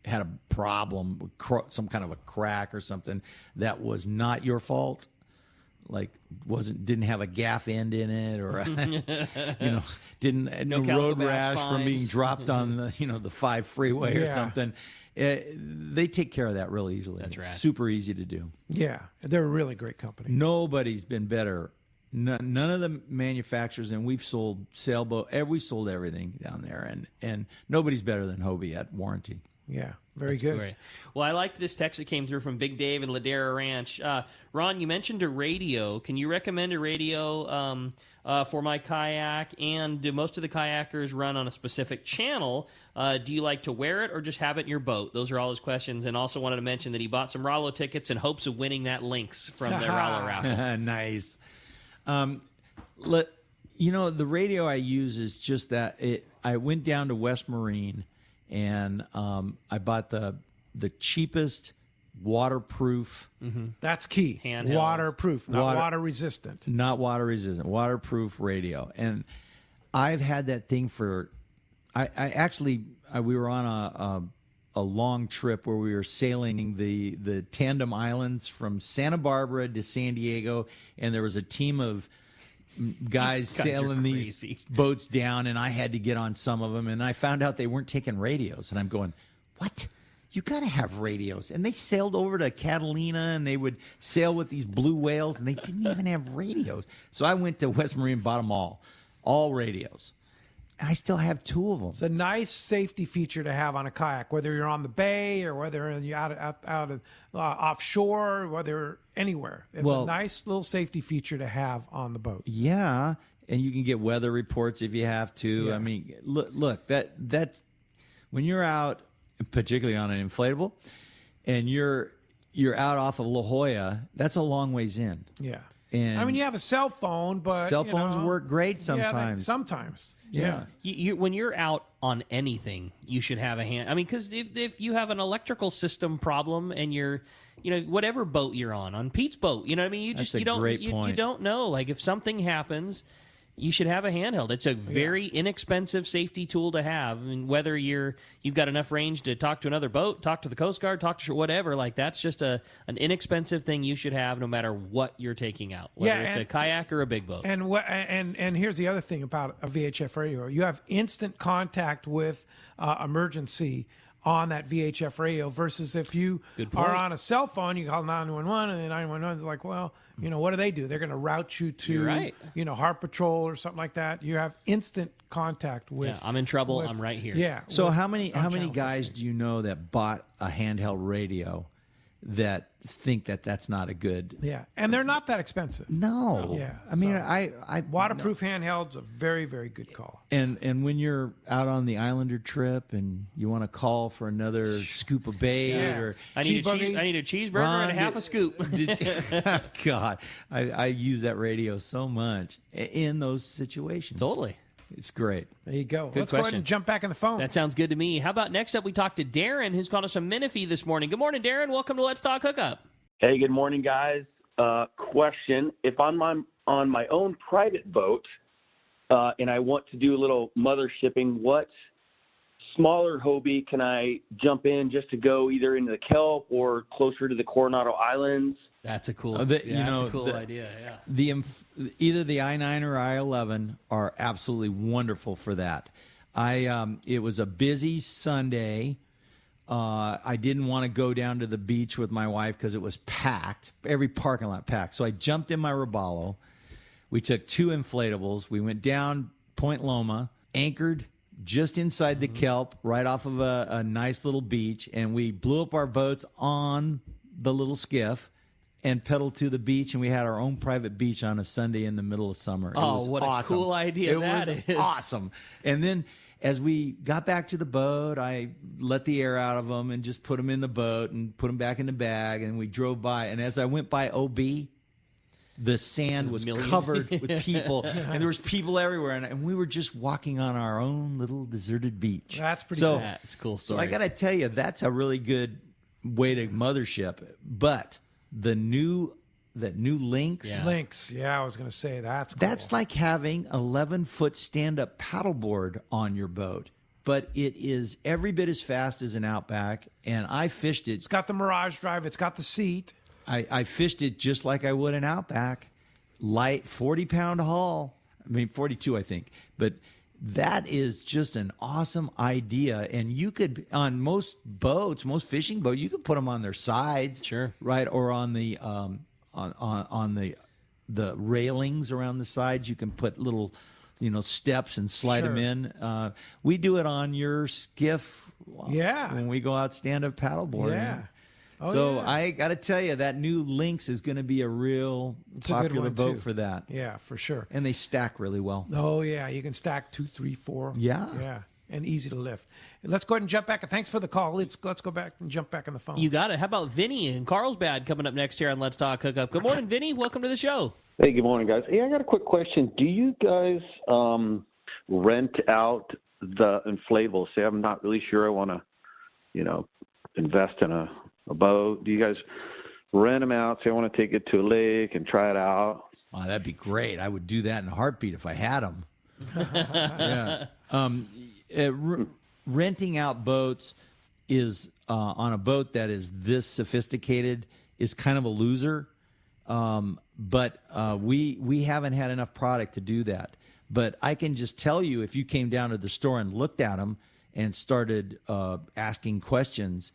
had a problem, with some kind of a crack or something that was not your fault. Like didn't have a gaff end in it, or didn't no road rash from being dropped on the 5 freeway or something. They take care of that real easily. That's right. Super easy to do. Yeah, they're a really great company. Nobody's been better. None of the manufacturers, and we've sold we've sold everything down there, and nobody's better than Hobie at warranty. Yeah, very That's good. Great. Well, I liked this text that came through from Big Dave and Ladera Ranch. Ron, you mentioned a radio. Can you recommend a radio for my kayak? And do most of the kayakers run on a specific channel? Do you like to wear it or just have it in your boat? Those are all his questions. And also wanted to mention that he bought some Rollo tickets in hopes of winning that Lynx from the Rollo raffle. Nice. The radio I use is just that. I went down to West Marine, and I bought the cheapest waterproof. That's key. Handheld. Waterproof, not water resistant. Not water resistant. Waterproof radio. And I've had that thing for. We were on a long trip where we were sailing the Tandem Islands from Santa Barbara to San Diego, and there was a team of guys sailing these boats down, and I had to get on some of them, and I found out they weren't taking radios, and I'm going, what? You got to have radios. And they sailed over to Catalina, and they would sail with these blue whales, and they didn't even have radios. So I went to West Marine and bought them all radios. I still have 2 of them. It's a nice safety feature to have on a kayak, whether you're on the bay or whether you're out offshore, whether anywhere. It's a nice little safety feature to have on the boat. Yeah, and you can get weather reports if you have to. Yeah. I mean, look that when you're out, particularly on an inflatable, and you're out off of La Jolla, that's a long ways in. Yeah. And I mean, you have a cell phone, but cell phones work great sometimes. Yeah, sometimes. Yeah. When you're out on anything, you should have a hand. I mean, because if you have an electrical system problem and you're, whatever boat you're on Pete's boat, you know what I mean? You just you don't know. Like if something happens, you should have a handheld. It's a very inexpensive safety tool to have. I mean, whether you've got enough range to talk to another boat, talk to the Coast Guard, talk to whatever, like that's just an inexpensive thing you should have no matter what you're taking out, whether it's a kayak or a big boat. And here's the other thing about a VHF radio. You have instant contact with emergency on that VHF radio versus if you are on a cell phone, you call 911 and the 911 is like, well, what do they do? They're going to route you to, Heart Patrol or something like that. You have instant contact with. Yeah, I'm in trouble. I'm right here. Yeah. So how many guys do you know that bought a handheld radio that think that that's not a good? Yeah, and they're not that expensive. No. Yeah. I mean, waterproof handheld's a very, very good call. And when you're out on the Islander trip and you want to call for another scoop of bait or I need a cheeseburger and a half a scoop. God, I use that radio so much in those situations. Totally. It's great. There you go. Good Let's go ahead and jump back in the phone. That sounds good to me. How about next up we talk to Darren, who's calling us from Menifee this morning. Good morning, Darren. Welcome to Let's Talk Hookup. Hey, good morning, guys. Question: if I'm on my own private boat and I want to do a little mother shipping, what smaller Hobie can I jump in just to go either into the kelp or closer to the Coronado Islands? That's a cool. That's a cool idea. Yeah. Either the I-9 or I-11 are absolutely wonderful for that. It was a busy Sunday. I didn't want to go down to the beach with my wife because it was packed. Every parking lot packed. So I jumped in my Robalo. We took 2 inflatables. We went down Point Loma, anchored just inside the kelp, right off of a nice little beach, and we blew up our boats on the little skiff and pedaled to the beach, and we had our own private beach on a Sunday in the middle of summer. It was what awesome. a cool idea that is. is. Awesome. And then as we got back to the boat, I let the air out of them and just put them in the boat and put them back in the bag, and we drove by. And as I went by OB, the sand was covered with people, and there was people everywhere, and we were just walking on our own little deserted beach. That's pretty cool. That's a cool story. So I got to tell you, that's a really good way to mothership. But the new that new Lynx. Yeah. Lynx, yeah, I was going to say that's cool. That's like having 11-foot stand-up paddleboard on your boat, but it is every bit as fast as an Outback, and I fished it. It's got the Mirage Drive. It's got the seat. I fished it just like I would an Outback. Light, 40-pound hull. I mean, 42, I think. But that is just an awesome idea. And you could, on most boats, most fishing boats, you could put them on their sides. Sure. Right, or on the on the railings around the sides. You can put little, steps and slide them in. We do it on your skiff. Yeah. When we go out stand-up paddleboarding. Yeah. I got to tell you, that new Lynx is going to be a real popular boat for that. Yeah, for sure. And they stack really well. Oh, yeah. You can stack 2, 3, 4. Yeah. Yeah. And easy to lift. Let's go ahead and jump back. Thanks for the call. Let's go back and jump back on the phone. You got it. How about Vinny in Carlsbad coming up next here on Let's Talk Hookup? Good morning, Vinny. Welcome to the show. Hey, good morning, guys. Hey, I got a quick question. Do you guys rent out the inflatables? Say, I'm not really sure I want to, invest in a boat. Do you guys rent them out? Say, I want to take it to a lake and try it out. Oh, that'd be great. I would do that in a heartbeat if I had them. Yeah. Renting out boats is on a boat that is this sophisticated is kind of a loser. But we haven't had enough product to do that. But I can just tell you, if you came down to the store and looked at them and started asking questions,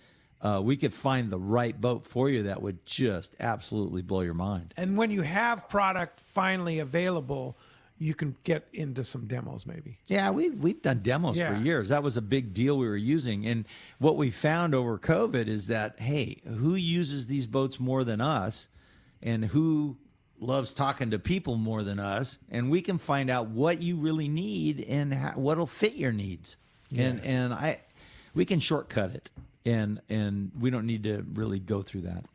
we could find the right boat for you that would just absolutely blow your mind. And when you have product finally available, you can get into some demos maybe. Yeah, we've done demos for years. That was a big deal we were using. And what we found over COVID is that, hey, who uses these boats more than us, and who loves talking to people more than us? And we can find out what you really need and what'll fit your needs. Yeah. And we can shortcut it. And we don't need to really go through that.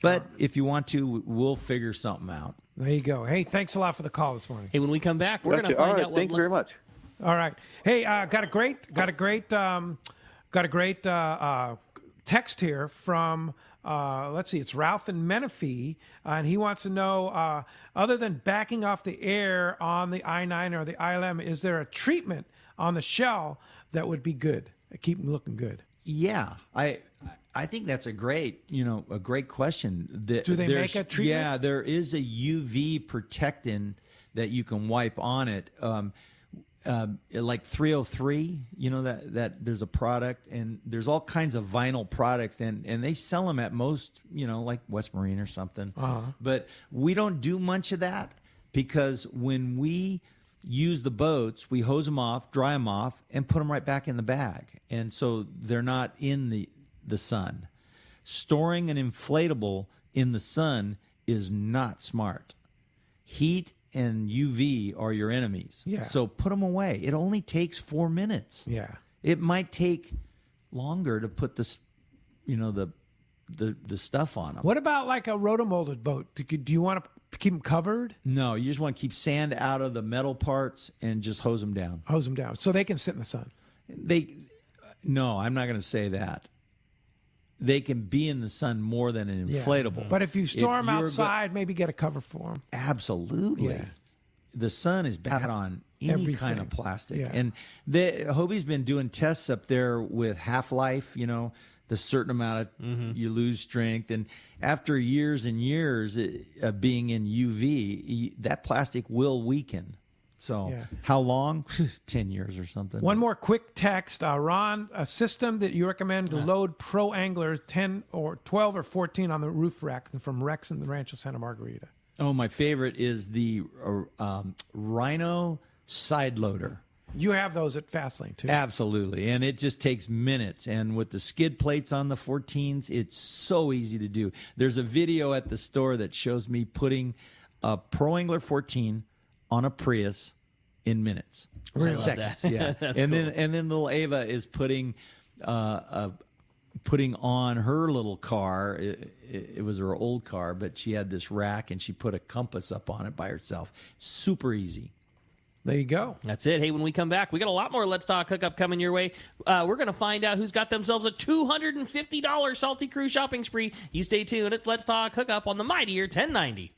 But if you want to, we'll figure something out. There you go. Hey, thanks a lot for the call this morning. Hey, when we come back, we're going to find out what. Thank you very much. All right. Hey, got a great text here from. Let's see. It's Ralph in Menifee, and he wants to know, other than backing off the air on the I-9 or the ILM, is there a treatment on the shell that would be good? Keep them looking good. Yeah, I think that's a great question. Do they make a treatment? Yeah, there is a UV protectant that you can wipe on it. Like 303, that there's a product, and there's all kinds of vinyl products, and they sell them at most, like West Marine or something. Uh-huh. But we don't do much of that, because when we use the boats, we hose them off, dry them off, and put them right back in the bag. And so they're not in the sun. Storing an inflatable in the sun is not smart. Heat and UV are your enemies. Yeah. So put them away. It only takes 4 minutes. Yeah. It might take longer to put the stuff on them. What about like a rotomolded boat? Do you want to keep them covered? No, you just want to keep sand out of the metal parts and just hose them down. Hose them down so they can sit in the sun. No, I'm not going to say that. They can be in the sun more than an inflatable. Yeah. But if you store them outside, maybe get a cover for them. Absolutely. Yeah. The sun is bad on any kind of plastic. Yeah. And Hobie's been doing tests up there with half-life, the certain amount of you lose strength. And after years and years of being in UV, that plastic will weaken. So how long? 10 years or something. One more quick text. Ron, a system that you recommend to load pro anglers 10 or 12 or 14 on the roof rack from Rex in the Rancho Santa Margarita. Oh, my favorite is the Rhino side loader. You have those at Fastlane, too. Absolutely. And it just takes minutes. And with the skid plates on the 14s, it's so easy to do. There's a video at the store that shows me putting a Pro Angler 14 on a Prius in minutes. Really? Seconds. Yeah. And cool. then little Ava is putting on her little car. It was her old car, but she had this rack, and she put a compass up on it by herself. Super easy. There you go. That's it. Hey, when we come back, we got a lot more Let's Talk Hookup coming your way. We're going to find out who's got themselves a $250 Salty Crew shopping spree. You stay tuned. It's Let's Talk Hookup on the Mightier 1090.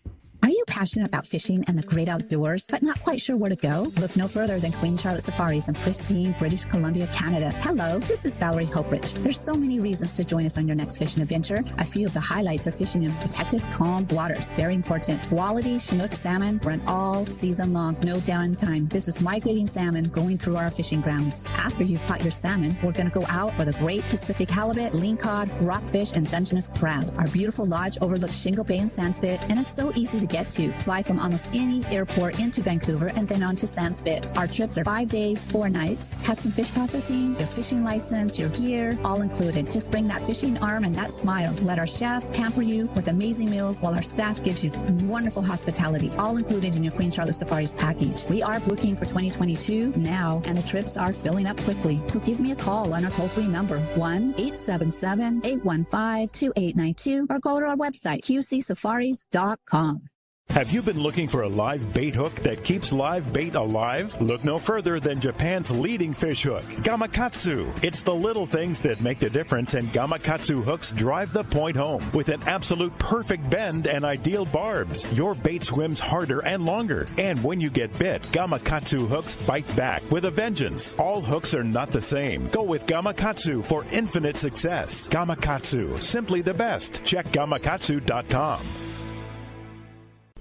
Are you passionate about fishing and the great outdoors, but not quite sure where to go? Look no further than Queen Charlotte Safaris in pristine British Columbia, Canada. Hello, this is Valerie Hoprich. There's so many reasons to join us on your next fishing adventure. A few of the highlights are fishing in protected, calm waters. Very important. Quality Chinook salmon run all season long, no downtime. This is migrating salmon going through our fishing grounds. After you've caught your salmon, we're going to go out for the great Pacific halibut, lingcod, rockfish, and Dungeness crab. Our beautiful lodge overlooks Shingle Bay and Sandspit, and it's so easy to get to. Fly from almost any airport into Vancouver and then on to Sandspit. Our trips are 5 days, 4 nights. Custom fish processing, your fishing license, your gear, all included. Just bring that fishing arm and that smile. Let our chef pamper you with amazing meals while our staff gives you wonderful hospitality, all included in your Queen Charlotte Safaris package. We are booking for 2022 now, and the trips are filling up quickly. So give me a call on our toll-free number, 1-877-815-2892, or go to our website, qcsafaris.com. Have you been looking for a live bait hook that keeps live bait alive? Look no further than Japan's leading fish hook, Gamakatsu. It's the little things that make the difference, and Gamakatsu hooks drive the point home. With an absolute perfect bend and ideal barbs, your bait swims harder and longer. And when you get bit, Gamakatsu hooks bite back with a vengeance. All hooks are not the same. Go with Gamakatsu for infinite success. Gamakatsu, simply the best. Check gamakatsu.com.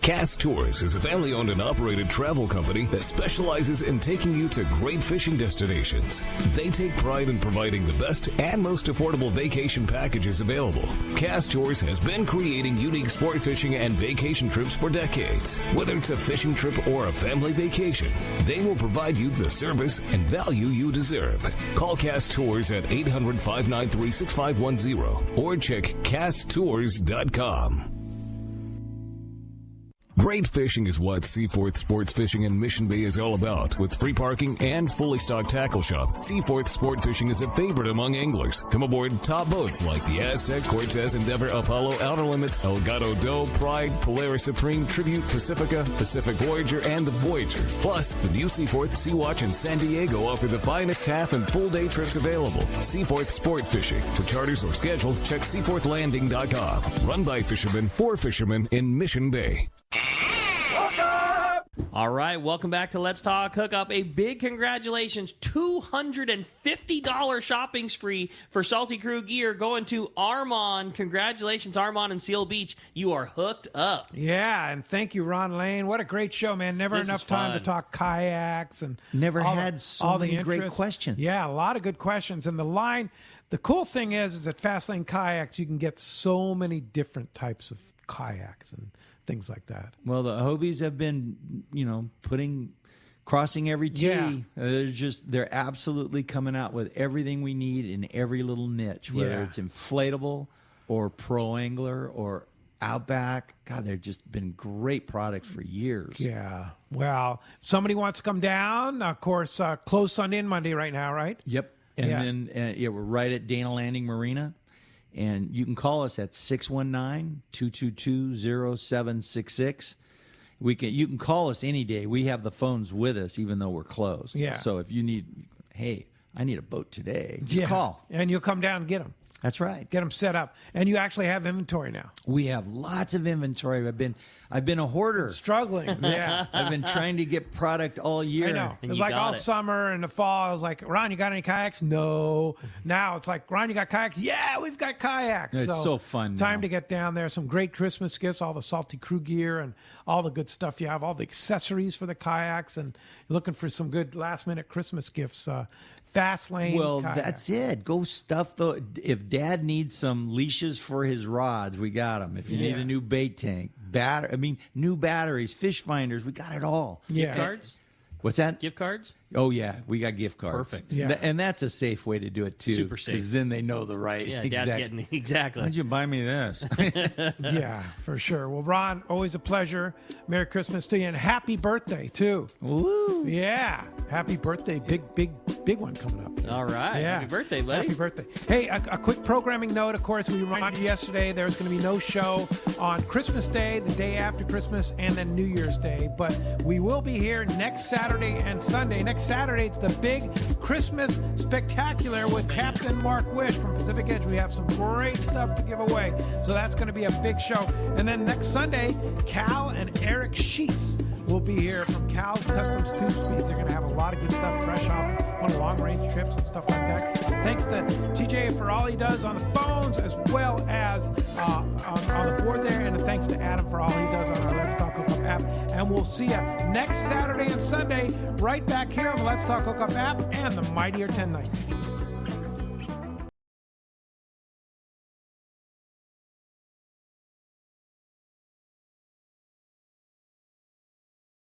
Cast Tours is a family-owned and operated travel company that specializes in taking you to great fishing destinations. They take pride in providing the best and most affordable vacation packages available. Cast Tours has been creating unique sport fishing and vacation trips for decades. Whether it's a fishing trip or a family vacation, they will provide you the service and value you deserve. Call Cast Tours at 800-593-6510 or check casttours.com. Great fishing is what Seaforth Sports Fishing in Mission Bay is all about. With free parking and fully stocked tackle shop, Seaforth Sport Fishing is a favorite among anglers. Come aboard top boats like the Aztec, Cortez, Endeavor, Apollo, Outer Limits, Elgato Doe, Pride, Polaris Supreme, Tribute, Pacifica, Pacific Voyager, and the Voyager. Plus, the new Seaforth, Sea-Watch, and San Diego offer the finest half and full day trips available. Seaforth Sport Fishing. For charters or schedule, check seaforthlanding.com. Run by fishermen, for fishermen in Mission Bay. All right, welcome back to Let's Talk Hookup. A big congratulations, $250 shopping spree for Salty Crew gear going to Armand. Congratulations, Armand and Seal Beach. You are hooked up. Yeah, and thank you, Ron Lane. What a great show, man. Never enough time to talk kayaks and never had so many great questions. Yeah, a lot of good questions. And the cool thing is at Fastlane Kayaks, you can get so many different types of kayaks and things like that. Well, the Hobies have been, crossing every T. Yeah. They're absolutely coming out with everything we need in every little niche, whether it's inflatable or pro angler or Outback. God, they've just been great products for years. Yeah. Well, if somebody wants to come down, of course, closed Sunday and Monday right now, right? Yep. And then we're right at Dana Landing Marina. And you can call us at 619-222-0766. You can call us any day. We have the phones with us, even though we're closed. Yeah. So if you need, I need a boat today, just call. And you'll come down and get them. That's right. Get them set up. And you actually have inventory now. We have lots of inventory. I've been a hoarder. Struggling. Yeah. I've been trying to get product all year. I know. It was like all summer and the fall. I was like, Ron, you got any kayaks? No. Now it's like, Ron, you got kayaks? Yeah, we've got kayaks. It's so fun. Time to get down there. Some great Christmas gifts, all the Salty Crew gear and all the good stuff you have, all the accessories for the kayaks, and looking for some good last-minute Christmas gifts. Fastlane. Well, kayak. That's it. Go stuff the. If Dad needs some leashes for his rods, we got them. If you need a new bait tank, new batteries, fish finders, we got it all. Gift cards. What's that? Gift cards. Oh, yeah. We got gift cards. Perfect. Yeah. And that's a safe way to do it, too. Super safe. Because then they know the right. Yeah, exact. Dad's getting exactly. Why'd you buy me this? Yeah, for sure. Well, Ron, always a pleasure. Merry Christmas to you, and happy birthday, too. Woo. Yeah, happy birthday. Big one coming up. All right. Yeah. Happy birthday, buddy. Happy birthday. Hey, a quick programming note. Of course, we reminded you yesterday there's going to be no show on Christmas Day, the day after Christmas, and then New Year's Day. But we will be here next Saturday and Sunday. Next Saturday, it's the big Christmas spectacular with Captain Mark Wish from Pacific Edge. We have some great stuff to give away. So that's going to be a big show. And then next Sunday, Cal and Eric Sheets will be here from Cal's Custom Tube Speeds. They're going to have a lot of good stuff fresh off one of the long-range trips and stuff like that. Thanks to TJ for all he does on the phones as well as on the board there. And thanks to Adam for all he does on our Let's Talk Hookup app. And we'll see you next Saturday and Sunday right back here on the Let's Talk Hookup app and the Mightier 1090.